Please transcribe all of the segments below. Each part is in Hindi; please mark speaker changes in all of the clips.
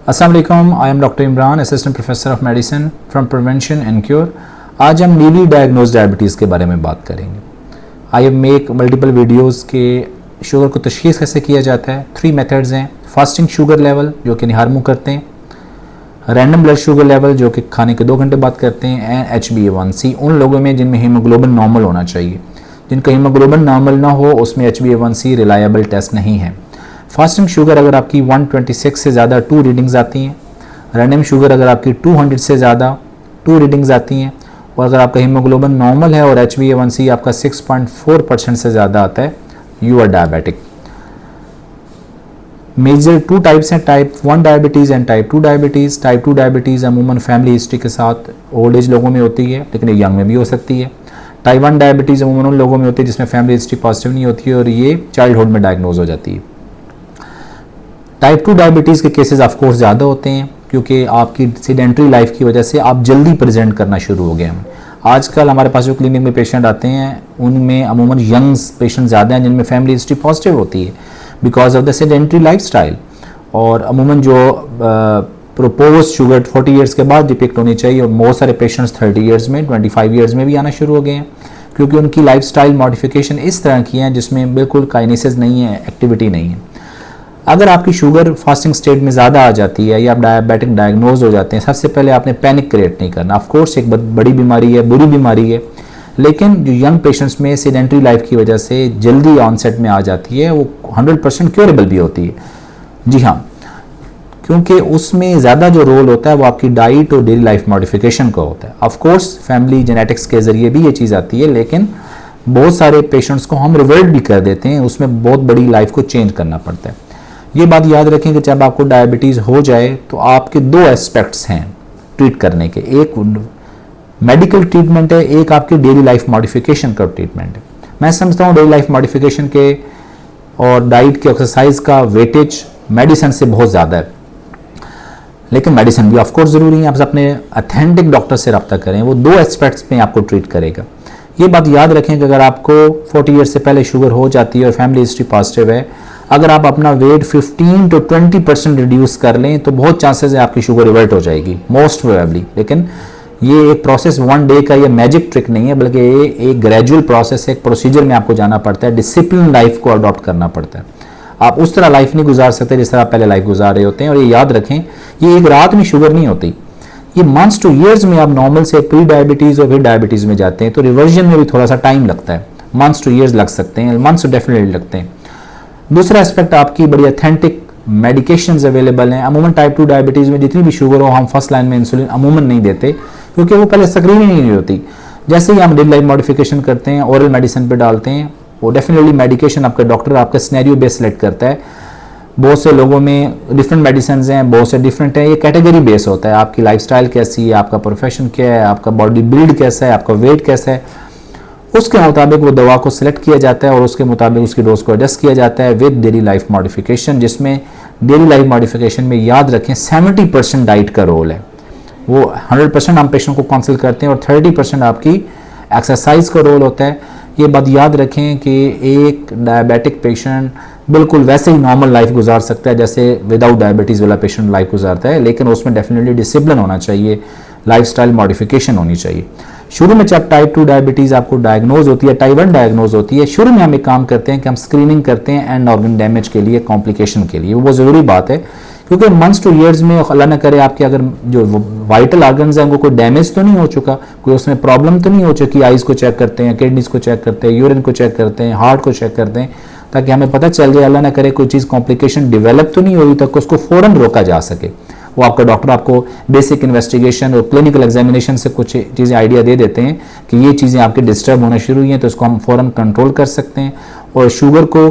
Speaker 1: अस्सलाम वालेकुम, I am doctor Imran, assistant professor of medicine from prevention and cure. आज हम न्यूली डायग्नोज डायबिटीज़ के बारे में बात करेंगे। I have make multiple videos के शुगर को तशख़ीस कैसे किया जाता है। 3 मेथड्स हैं: फास्टिंग शुगर लेवल जो कि निहार मुँह करते हैं, रैंडम ब्लड शुगर लेवल जो कि खाने के 2 घंटे बाद करते हैं, एंड HbA1c उन लोगों में जिनमें हीमोग्लोबिन नॉर्मल होना चाहिए। जिनका हीमोग्लोबिन नॉर्मल ना हो उसमें HbA1c रिलायबल टेस्ट नहीं है। फास्टिंग शुगर अगर आपकी 126 से ज़्यादा 2 रीडिंग्स आती हैं, रैंडम शुगर अगर आपकी 200 से ज़्यादा 2 रीडिंग्स आती हैं, और अगर आपका हीमोग्लोबिन नॉर्मल है और HbA1c आपका 6.4% से ज़्यादा आता है, you are diabetic. Major 2 types हैं, type 1 diabetes and type 2 diabetes. Type 2 diabetes अमूमन फैमिली हिस्ट्री के साथ ओल्ड एज लोगों में होती है, लेकिन यंग में भी हो सकती है। टाइप 1 डायबिटीज़ अमूमन उन लोगों में होती है जिसमें फैमिली हिस्ट्री पॉजिटिव नहीं होती है और ये चाइल्डहुड में डायग्नोज हो जाती है। टाइप 2 डायबिटीज़ के केसेस ऑफ कोर्स ज़्यादा होते हैं क्योंकि आपकी सीडेंट्री लाइफ की वजह से आप जल्दी प्रेजेंट करना शुरू हो गए हैं। आजकल हमारे पास जो क्लिनिक में पेशेंट आते हैं उनमें अमूमन यंग पेशेंट ज़्यादा हैं जिनमें फैमिली हिस्ट्री पॉजिटिव होती है because of the sedentary lifestyle. और अमूमन जो प्रोपोज शुगर 40 ईयर्स के बाद डिपिक्ट होनी चाहिए, और बहुत सारे पेशेंट्स 30 ईयर्स में 25 ईयर्स में भी आना शुरू हो गए हैं क्योंकि उनकी लाइफस्टाइल मॉडिफिकेशन इस तरह की है जिसमें बिल्कुल काइनेसिस नहीं है, एक्टिविटी नहीं है। अगर आपकी शुगर फास्टिंग स्टेट में ज़्यादा आ जाती है या आप डायबिटिक डायग्नोज हो जाते हैं, सबसे पहले आपने पैनिक क्रिएट नहीं करना। ऑफ कोर्स एक बड़ी बीमारी है, बुरी बीमारी है, लेकिन जो यंग पेशेंट्स में सीडेंट्री लाइफ की वजह से जल्दी ऑनसेट में आ जाती है वो 100% क्योरेबल भी होती है। जी हाँ, क्योंकि उसमें ज़्यादा जो रोल होता है वो आपकी डाइट और डेली लाइफ मॉडिफिकेशन का होता है। ऑफ कोर्स फैमिली जेनेटिक्स के ज़रिए भी ये चीज़ आती है, लेकिन बहुत सारे पेशेंट्स को हम रिवर्ट भी कर देते हैं, उसमें बहुत बड़ी लाइफ को चेंज करना पड़ता है। ये बात याद रखें कि जब आपको डायबिटीज़ हो जाए तो आपके 2 एस्पेक्ट्स हैं ट्रीट करने के। एक मेडिकल ट्रीटमेंट है, एक आपकी डेली लाइफ मॉडिफिकेशन का ट्रीटमेंट है। मैं समझता हूँ डेली लाइफ मॉडिफिकेशन के और डाइट के एक्सरसाइज का वेटेज मेडिसिन से बहुत ज़्यादा है, लेकिन मेडिसिन भी ऑफकोर्स ज़रूरी है। आप अपने अथेंटिक डॉक्टर से रब्ता करें, वो 2 एस्पेक्ट्स में आपको ट्रीट करेगा। ये बात याद रखें कि अगर आपको 40 ईयर्स से पहले शुगर हो जाती है और फैमिली हिस्ट्री पॉजिटिव है, अगर आप अपना वेट 15 to 20% रिड्यूस कर लें तो बहुत चांसेस है आपकी शुगर रिवर्ट हो जाएगी, मोस्ट प्रोबेबली। लेकिन ये एक प्रोसेस 1 डे का, ये मैजिक ट्रिक नहीं है, बल्कि ये एक ग्रेजुअल प्रोसेस है, एक प्रोसीजर में आपको जाना पड़ता है, डिसिप्लिन लाइफ को अडॉप्ट करना पड़ता है। आप उस तरह लाइफ नहीं गुजार सकते जिस तरह आप पहले लाइफ गुजार रहे होते हैं। और ये याद रखें, ये एक रात में शुगर नहीं होती, ये मंथ्स टू ईयर्स में आप नॉर्मल से प्री डायबिटीज़ और फिर डायबिटीज़ में जाते हैं, तो रिवर्जन में भी थोड़ा सा टाइम लगता है, मंथ्स टू ईयर्स लग सकते हैं, मंथ्स डेफिनेटली लगते हैं। दूसरा एस्पेक्ट, आपकी बड़ी अथेंटिक मेडिकेशंस अवेलेबल हैं। अमूमन टाइप 2 डायबिटीज़ में जितनी भी शुगर हो हम फर्स्ट लाइन में इंसुलिन अमूमन नहीं देते क्योंकि वो पहले स्क्रीन ही नहीं होती। जैसे ही हम डेली लाइफ मॉडिफिकेशन करते हैं, ओरल मेडिसिन पे डालते हैं, वो डेफिनेटली मेडिकेशन आपका डॉक्टर आपका सिनेरियो बेस सेलेक्ट करता है। बहुत से लोगों में डिफरेंट मेडिसिन हैं, बहुत से डिफरेंट हैं, ये कैटेगरी बेस होता है। आपकी लाइफस्टाइल कैसी है, आपका प्रोफेशन क्या है, आपका बॉडी बिल्ड कैसा है, आपका वेट कैसा है, उसके मुताबिक वो दवा को सिलेक्ट किया जाता है और उसके मुताबिक उसकी डोज को एडजस्ट किया जाता है विद डेली लाइफ मॉडिफिकेशन। जिसमें डेली लाइफ मॉडिफिकेशन में याद रखें 70% डाइट का रोल है, वो 100% हम पेशेंट को काउंसिल करते हैं और 30% आपकी एक्सरसाइज का रोल होता है। ये बात याद रखें कि एक डायबिटिक पेशेंट बिल्कुल वैसे ही नॉर्मल लाइफ गुजार सकता है जैसे विदाउट डायबिटीज़ वाला पेशेंट लाइफ गुजारता है, लेकिन उसमें डेफिनेटली डिसिप्लिन होना चाहिए, लाइफस्टाइल मॉडिफिकेशन होनी चाहिए। शुरू में जब टाइप 2 डायबिटीज़ आपको डायग्नोज होती है, टाइप 1 डायग्नोज होती है, शुरू में हम एक काम करते हैं कि हम स्क्रीनिंग करते हैं एंड ऑर्गन डैमेज के लिए, कॉम्प्लिकेशन के लिए। वो बहुत ज़रूरी बात है क्योंकि मंथ्स टू ईयर्स में अल्लाह न करे आपके अगर जो वाइटल ऑर्गन्स हैं वो कोई डैमेज तो नहीं हो चुका, कोई उसमें प्रॉब्लम तो नहीं हो चुकी। आइज़ को चेक करते हैं, किडनीज को चेक करते हैं, यूरिन को चेक करते हैं, हार्ट को चेक करते हैं, ताकि हमें पता चल जाए अल्लाह न करे कोई चीज़ कॉम्प्लिकेशन डेवलप तो नहीं हुई, तक उसको फ़ौरन रोका जा सके। वो आपका डॉक्टर आपको बेसिक इन्वेस्टिगेशन और क्लिनिकल एग्जामिनेशन से कुछ चीज़ें आइडिया दे देते हैं कि ये चीज़ें आपकी डिस्टर्ब होना शुरू हुई हैं, तो इसको हम फ़ौरन कंट्रोल कर सकते हैं। और शुगर को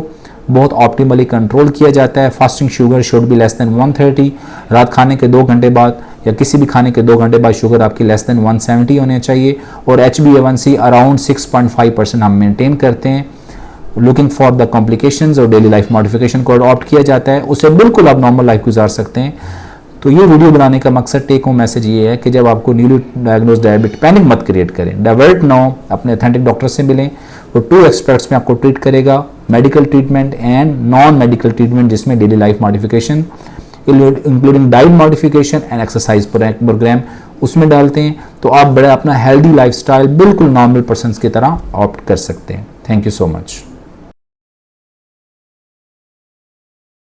Speaker 1: बहुत ऑप्टिमली कंट्रोल किया जाता है। Fasting sugar should be less than 130। रात खाने के 2 घंटे बाद या किसी भी खाने के 2 घंटे बाद शुगर आपकी लेस देन 170 होनी चाहिए। और HbA1c अराउंड 6.5% हम मेंटेन करते हैं। लुकिंग फॉर द कॉम्प्लिकेशंस और डेली लाइफ मॉडिफिकेशन को अडॉप्ट किया जाता है, उससे बिल्कुल आप नॉर्मल लाइफ गुजार सकते हैं। तो ये वीडियो बनाने का मकसद, टेक होम मैसेज ये है कि जब आपको न्यूली डायग्नोज डायबिटीज, पैनिक मत क्रिएट करें, डाइवर्ट ना हो, अपने अथेंटिक डॉक्टर से मिलें। वो 2 एक्सपर्ट्स में आपको ट्रीट करेगा, medical treatment and non medical treatment, जिसमें daily life modification including diet modification and exercise program उसमें डालते हैं, तो आप बड़ा अपना हेल्दी लाइफस्टाइल बिल्कुल नॉर्मल पर्सन्स की तरह ऑप्ट कर सकते हैं। Thank you so much.